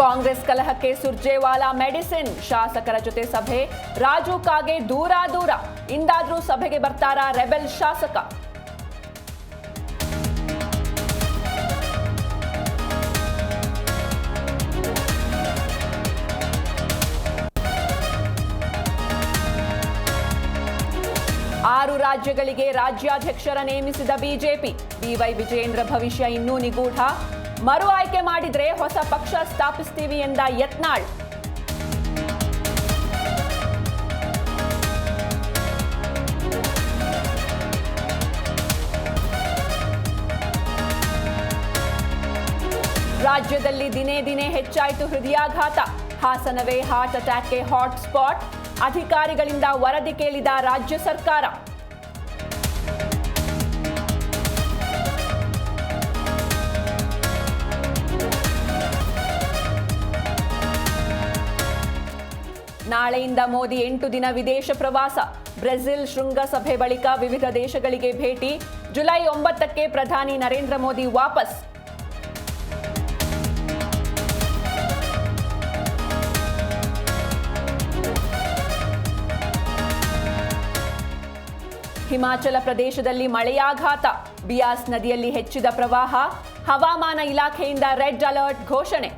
Congress ಕಲಹಕ್ಕೆ Surjewala medicine, ಶಾಸಕರ ಜೊತೆ ಸಭೆ, ರಾಜು ಕಾಗೆ ದೂರ ಇಂದಾದ್ರೂ ಸಭೆಗೆ ಬರ್ತಾರಾ ರೆಬೆಲ್ ಶಾಸಕ? ಆರು ರಾಜ್ಯಗಳಿಗೆ ರಾಜ್ಯಾಧ್ಯಕ್ಷರ ನೇಮಿಸಿದ ಬಿಜೆಪಿ, ಬಿವೈ ವಿಜಯೇಂದ್ರ ಭವಿಷ್ಯ ಇನ್ನೂ ನಿಗೂಢ, ಮರು ಆಯ್ಕೆ ಮಾಡಿದ್ರೆ ಹೊಸ ಪಕ್ಷ ಸ್ಥಾಪಿಸ್ತೀವಿ ಎಂದ ಯತ್ನಾಳ್. ರಾಜ್ಯದಲ್ಲಿ ದಿನೇ ದಿನೇ ಹೆಚ್ಚಾಯಿತು ಹೃದಯಾಘಾತ, ಹಾಸನವೇ ಹಾರ್ಟ್ ಅಟ್ಯಾಕ್ಗೆ ಹಾಟ್ ಸ್ಪಾಟ್, ಅಧಿಕಾರಿಗಳಿಂದ ವರದಿ ಕೇಳಿದ ರಾಜ್ಯ ಸರ್ಕಾರ. ನಾಳೆಯಿಂದ ಮೋದಿ 8 ದಿನ ವಿದೇಶ ಪ್ರವಾಸ, ಬ್ರೆಜಿಲ್ ಶೃಂಗಸಭೆ ಬಳಿಕ ವಿವಿಧ ದೇಶಗಳಿಗೆ ಭೇಟಿ, ಜುಲೈ 9ಕ್ಕೆ ಪ್ರಧಾನಿ ನರೇಂದ್ರ ಮೋದಿ ವಾಪಸ್. ಹಿಮಾಚಲ ಪ್ರದೇಶದಲ್ಲಿ ಮಳೆಯಾಘಾತ, ಬಿಯಾಸ್ ನದಿಯಲ್ಲಿ ಹೆಚ್ಚಿದ ಪ್ರವಾಹ, ಹವಾಮಾನ ಇಲಾಖೆಯಿಂದ ರೆಡ್ ಅಲರ್ಟ್ ಘೋಷಣೆ.